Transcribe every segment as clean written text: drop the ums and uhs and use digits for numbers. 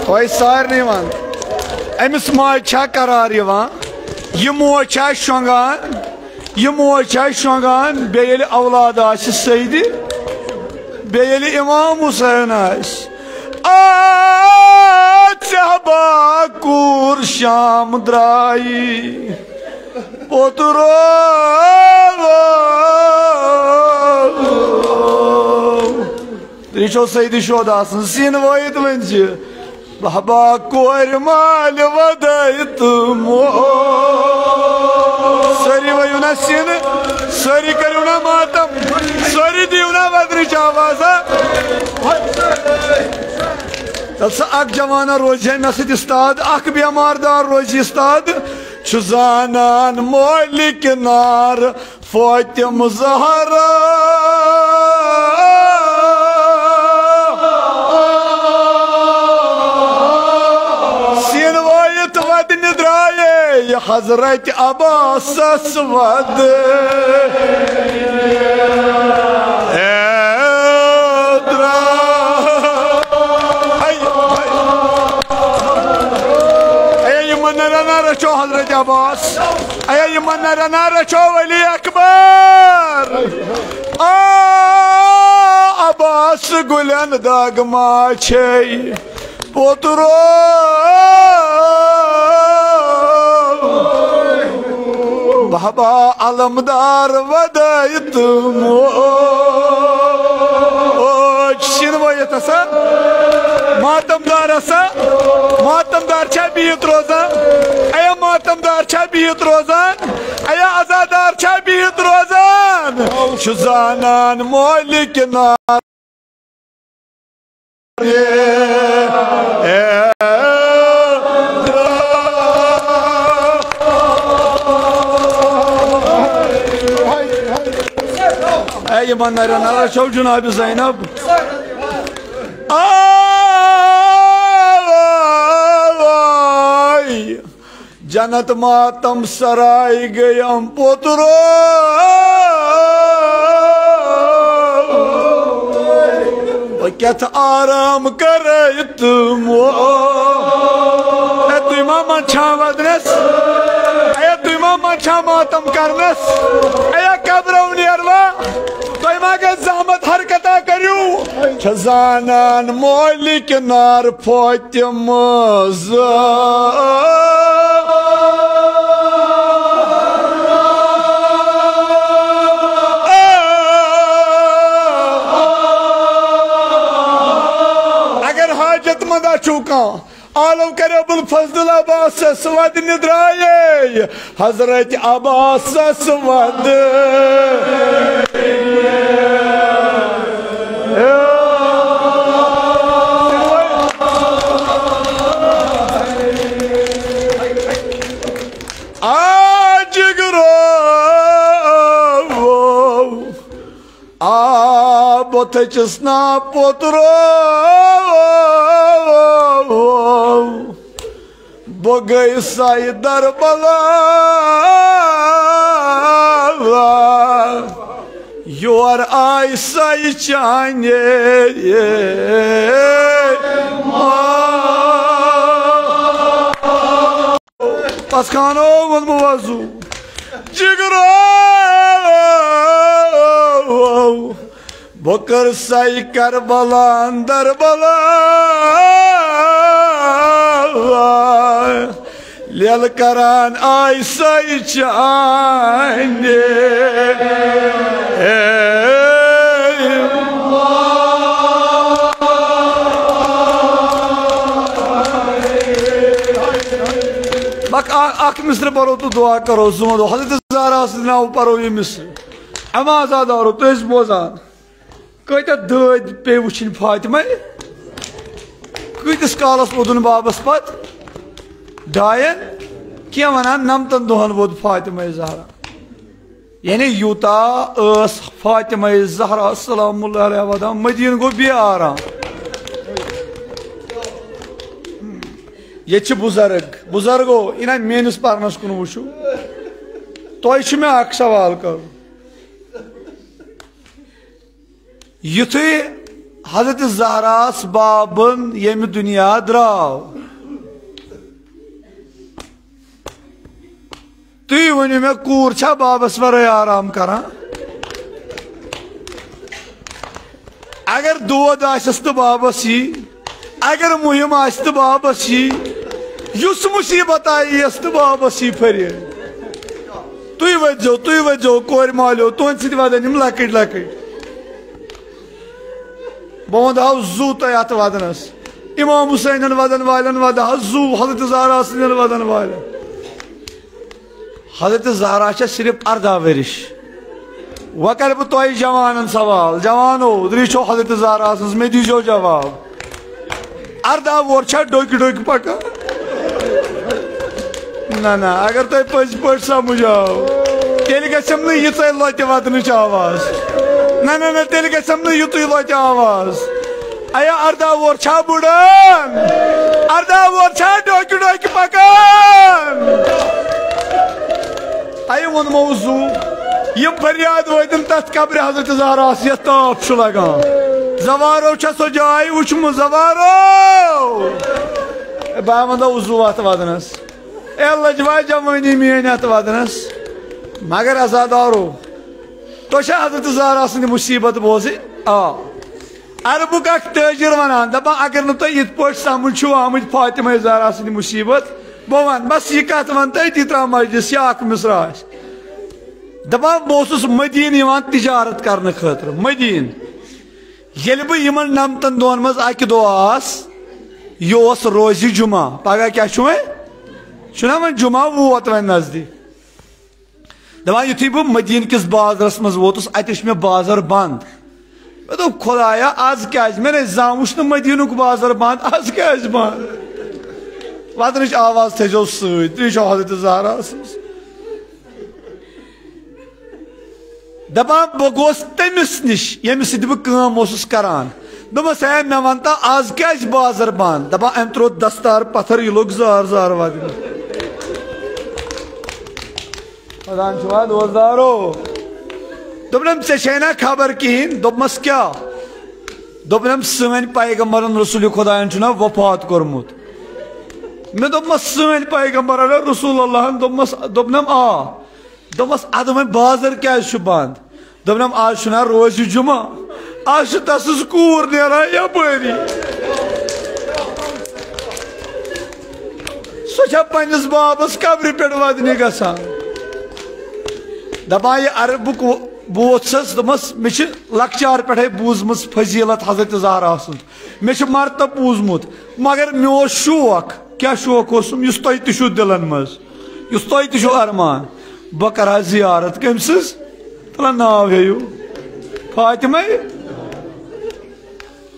वही सारे वन अमिस माज करार यह मोज शोंगान यह मोज शोंगान बेल औलाद सईद बेल इमाम हुसैन कूर शाम द्राई पोतरो सईद शोद सीन वत वन बाबा कोर माल वदत सरी वो ना सीन सरी करू ना मातम सरी दिव ना वद्रिच आवाजा अक जवाना रोज है मे सत उस्ताद अख बेमारदार रोज उस्ताद जानान मोलिक नार फातिम ज़हरा हजरत अब्बास वद रचो हजरत अब्बास रना रचो वली अकबर अब्बास गुलन दाग माछे पोतरो बाबा अलमदार वदयत मोज मातमदार मातमदार छा बिहित रोजान अया मातमदार छा बिहित रोजान अया आजादार छा बिहित रोजान जानान मोलिक नार शो जनाब ज़ैनब जन्नत मातम सराय गयम पोतरो क्या आराम कर तुम छा वदनस छा मातम करनस अया कब्रव नेरवा जहमत हरकता करू जानान मोलिक नार फातिम अगर हाजत मंद चूका आलम कर अबुल फजल अब्बास वद निद्राये हजरत अब्बास वद बोथचना पोतरो बगई साई दरबला योर आई साई चाने पसखानो मुवजू जिगरो बकर साई करबला दरबला लेल करान आई साई चाने अख मिस्र परो तो दुआ करो सुमो हजरत ज़हरा नाव परो ये मिस्र अमाजादारो तो बोजान कत दद पे वुन फातिमा कतिस कालस ओदन बाबस पत डायन क्या वनान नमतन दोहन वोद फातिमा ज़हरा यानी यूता फातिमा ज़हरा सलामुल्लाह अलैहा वदा मदीन गो बे आराम ये बुजुर्ग बुजुर्गो इन मेनिस परनस कुन वुचु तुह मे अख सवाल कर युथु Hazreti Zahras babın yemi dünya drav. Tüy önüme kurça babası var aram kara. Agar dua daşastı babası, agar muhim açtı babası, yüz musibet ayıstı babası feri. Tüy vejo, kor malo, tuan sidivadenim lakır. Bana zu tayat vadınız. İmam Hüseyin'in vadan valen vada zu Hazreti Zahra'sının vadan valen. Hazreti Zahra'ça sirip arda veriş. Vakal bu toy cavanın saval. Cavano, diriço Hazreti Zahra'sınız medijo cevap. Arda vorça doyku paka. Na, agar toy păși samujao. Teliga semnı yitay lote vadını çavaz. Na, teliga semnı yutuy lote avaz. Aya arda vorça budan. Arda vorça doyku pakan. Aya onu mavzu. Yim feryad vaydın tat kabri Hazreti Zahra'sı yatta apşulagan. Zavaro çaso cay uçmu zavaro. Bağımda uzu atmadınız. Allah civay camını miyene atmadınız. Magar azadaru. Toşa Hazreti Zahra'sını musibet bozi. Arbu kak tecir vanan. Daba agar nıta yitpoş samun şu amıc Fatıma Zahra'sını musibet. Bovan bas yıkat vantay titramajcıs yak misraş. Daba bosus Medine iman ticaret karnı khatır. Medine. Yelbi iman namtan donmaz aki doğas. Yos rozi cuma. Paga kya şume? Şuna man cuma bu atvan nazdi. Daba yuti bu Medine kis bazar maz votus ateş me bazar band. Bedop kolaya az kaz. Mene zamuşnu Medine ku bazar band az kaz band. Vadınış avaz tecos sığ. Diriço Hazreti Zahra'sınız. Daba bogos temisniş. Yemisi dibi kığım osus karan. Daba sen mevanta az kaz bazar band. Daba entro dastar pathar yulog zar vadin. Adan çuva dozaro. Dobnem seçene haber kihin. Dobmas kya? Dobnem sığın peygamberin Resulü Khudayan çuna vefat kormut. Me dobmas sığın peygamberler Resulullah'ın dobnem Dobmas adamın bazar kya şu band. Dobnem şuna rozi cuma. Şu tasız kur nera yapari. Soça panız babas kabri pedvadine gasan. Dabayı arabuk bu otsas domas meçi lakçar pedhe buzmus fazilat Hazreti Zahra'sın. Meçi marta buzmut. Magar meo şuak. Kya şuak olsun? Yustaytı şu dilanmaz. Yustaytı şu arman. Bakara ziyaret kimsiz? Tala naveyu. Fatıma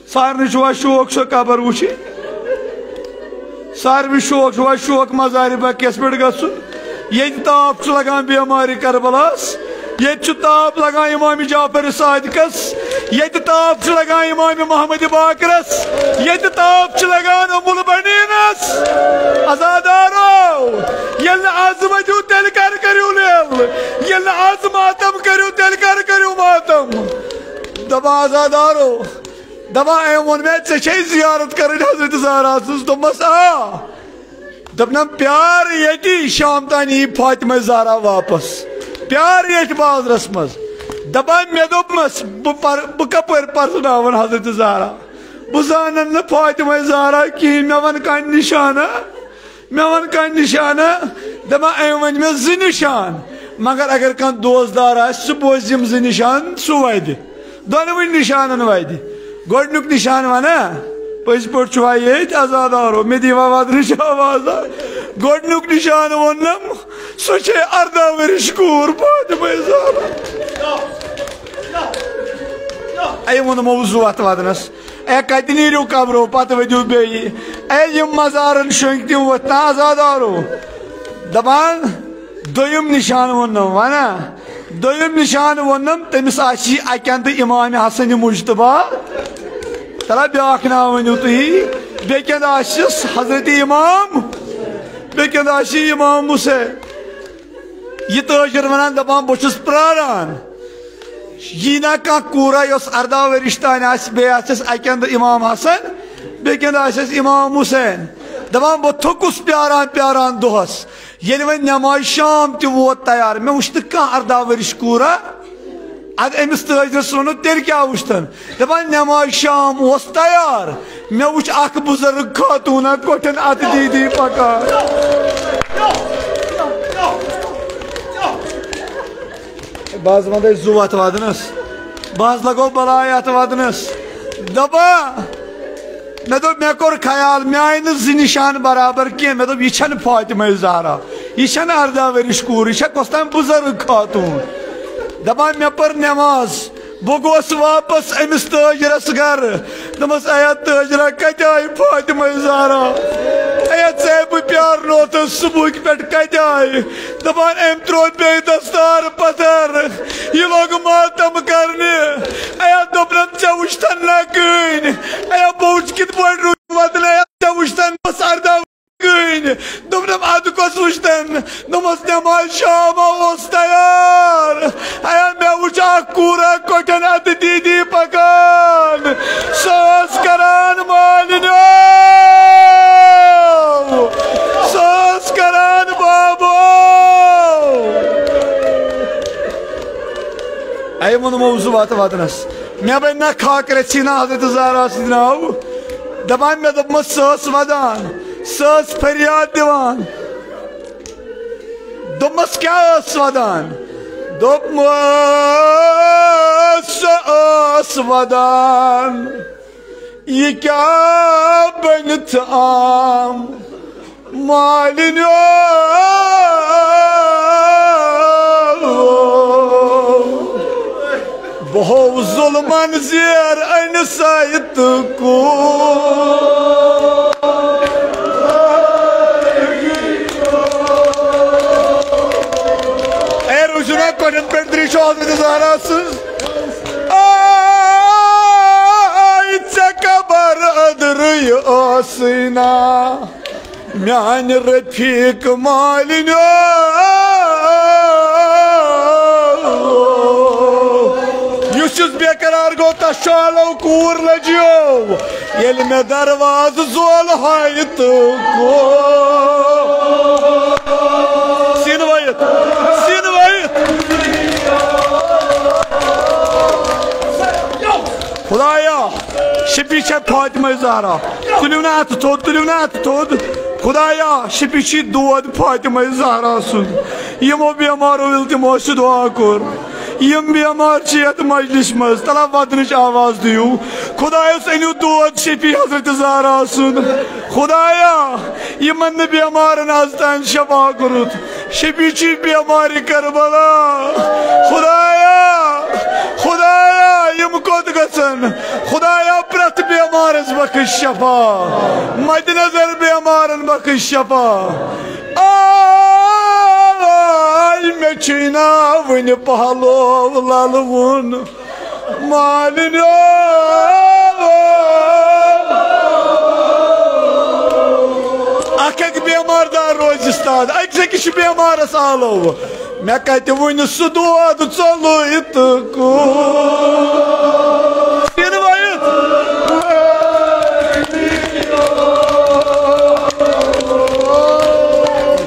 sarni şuak şu kabar uçi. Sarvi şuak mazari bak kesmedi gasun. Yedi taap çulagan biyamari Karbalas. Yedi taap lagan İmam-ı Cafer-i Sadikas. Yedi taap çulagan İmam-ı Muhammed-i Bakras. Yedi taap çulagan Ummul Baninas. Azadaro. Yelne azıma ju telkar kariyo lel. Yelne azıma atam kariyo telkar kariyo matam. Daba azadaro. Daba emun में से ziyaret करें Hazreti Zahra'sız Thomas दबना प्यार ये शाम तानी फातिमा ज़हरा वापस प्यार ये बाज रस्मस दबा मे दोपमस बह कपर परसनावन हजरत ज़हरा बह जानन न फातिमा ज़हरा कहीं मे वन कह निशाना दबा वन मे ज निशान मगर अगर कह दोस्तदार सह बोज यम ज निशान सह वद दोनों निशान वद गोडनुक निशान वना पज पे ये आजादारो मे दिवा वादन आवाज गोडनुक निशान वनम सह अर्दा वरिश कूर फातिमा ज़हरा वो मौजू अत वदनस कत नीरू कब्रो पत वो बे मजारन शंक तम वतना आजादारो दपान दोयम निशान वनम वना दोयम निशान वनम तमिस अकन तो इमाम हसन मुजतबा तला ब्याख ना वनु तुही बेकंद हजरत इमाम बेकंद इमाम मुसे यह तजर वनान दपान बहुत प्रारान यी ना कह कूरा यस 18 वरिश तान बेस अकंद इमाम हसन बेकंद इमाम हुसैन दपान बह थोकुस प्यारान प्यारान दोहस ये वन नमाज शाम त वोत तैयार मे वुच कह 18 वरिश कूरा अद अमिस तजरस वो तेल क्या वुचन दपान नमाज शाम उस तैयार मे वुच अख बुजुर्ग खातूना कोठन अत दीदी पका बाज वंद जु अत वदनस बाज लगो बलाय अत वदनस दपा मे दोप मे कोर ख्याल मे आय न जि निशान बराबर कह मे दोप यह फातिमा ज़हरा यह 18 वरिश कूर यह कस बुजुर्ग खातून दपान मे पर नमाज बह गोस वापस अमिस ताजरस घर दमस आया ताजरा कत आय फातिमा ज़हरा आया ऐ बह प्यारनो तो सुबह पे कत आय दपान अम त्रो बे दस्तार पथर यह लोग मातम करने आया दोपन ऐ वुचन ना कन आया बह वुच कित पा वदन आया ऐ वुचन 18 दोपनम अद कस वुचन दमस नमाज शाम तैयार आया मे वुच कूरा कोठन अत दीदी पकान सस करान मालिनो सस करान बाबो आय मन मौजू वात वदनस मे बन ना खाकर ना हजरत ज़हरा सद नाव दपान मे दोपमस सस वदान सस फरियाद दिवान दोपमस क्या वदान दोपमस वदान यह क्या बन आम मालिनो बहु जुल्मन ज़ेर अन सत को कोठन पे दृश्य हजरत ज़हरा खबर अदरना मान रफीक मालिनो युस बेकरार गो तशालो कूर लजियो ये मे दरवाज जोल हाय तो सिन वयत खुदाया शिपी फातिमा ज़हरा तुलिव ना अत थोद खुदाया शिपी दोद फातिमा ज़हरा सुन यमो बेमारो यिल तिमो दुआ कोर यम बेमार यथ मजलिस मज तला वदनच आवाज दियो खुदायस अनु दोद शिपी हजरत ज़हरा सुन खुदाया यमन बेमारन आज तान शफा करुत शिपी बेमारी करबला खुदाया यम कोत गसन खुदाया प्रत बेमारस बख्श शफा मद्देनजर बेमारन बख्श शफा मे ना वन पहलो ललवन मालिनो अक बेमार दार रोज उस्ताद अक्स बेमारस आलो मे कत वन सह दोद चलत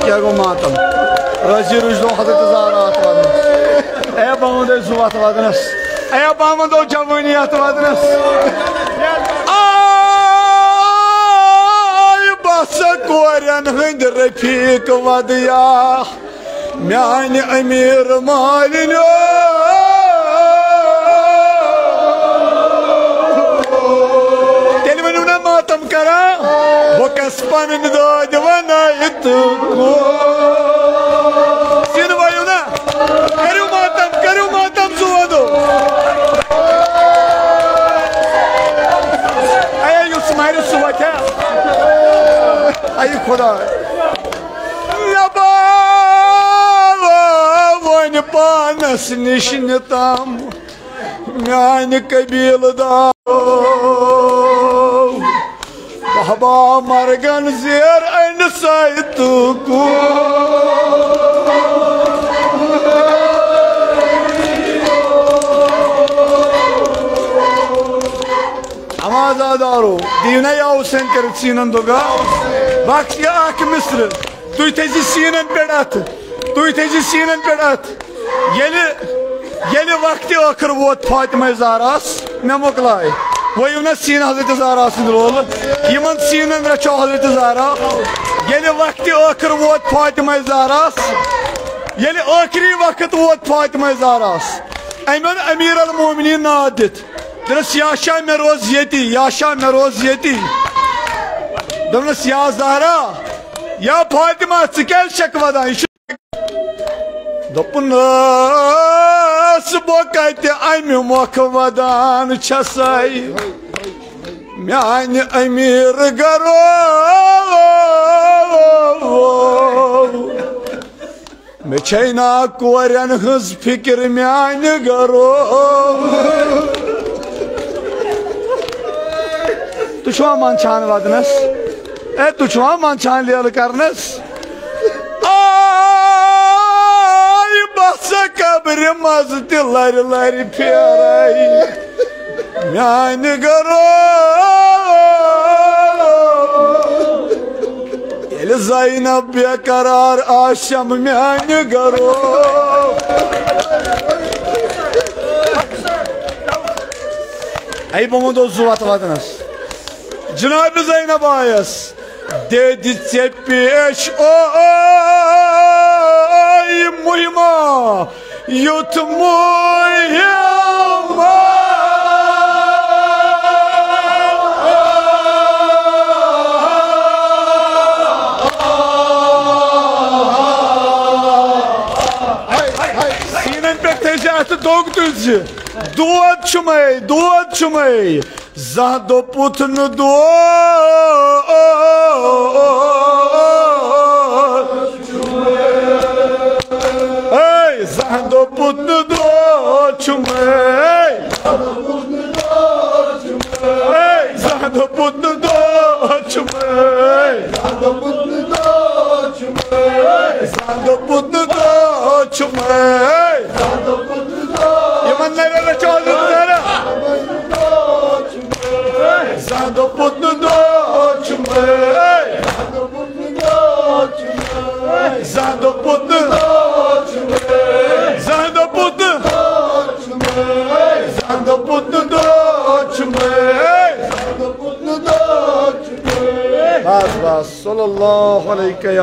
क्या गो मातम रजी रुजो हजरत ज़हरा ए बावंद जु अत वदनस ए बावंद जवानी अत वदनस आय बस कोरन हंद रफीक वदया म्यान अमीर मालिनो तेल वनु ना मातम करा वो कस पन दाद वनायत को करू मातम सुवदो आया युस मारे सुवता आई खुदा नबा वन पानस निशन तम म्यान कबील दा बाबा मरगन ज़ेर अन सत को नमाज आदारो दीना या हुसैन कर सीनन दोगा वक्त या आख मिस्र तु थे सीनन पेड़त तु थे सीनन पेड़त ये वक्त आखिर वोत फातिमा ज़हरास मे मोकलाए वो ना सीन हजरत ज़हरा रोल यमन सीनन रचो हजरत ज़हरा ये वक्त आखिर वोत फातिमा ज़हरास ये आखिरी वक्त वोत फातिमा ज़हरास अमन अमीर अल मोमिनीन नाव दित दस याशा मे रोज यती याशा मे रोज यती दस या ज़हरा या फातिमा क्या शक वदान दोपन बो कत अमि मोख वदान छसाई म्यान अमीर गरो मे छना कोरन हज फिक्र म्यान गरो तुछवा मन छान वदनस ए तुछवा मन छान लेल करनस बस कब्र मज लर लर फेराई म्यान गरो ज़ैनब बेकरार आशम म्यान गरो बमो जुवत वदनस जनाब ज़ैनब आयस दे दिे पेश ओ मुहिमा युथ मुहिमा सीनन पे दोग तुझ दोद छुमे जह दो पुथन दो जह दो पुथन दो छुमे जह दो पुथन दो छुमे जह दो पुथन दो छुमे Zando putnu doçme Zando putnu doçme Zando putnu doçme Zando putnu doçme Zando putnu doçme Bas sallallahu aleyke ya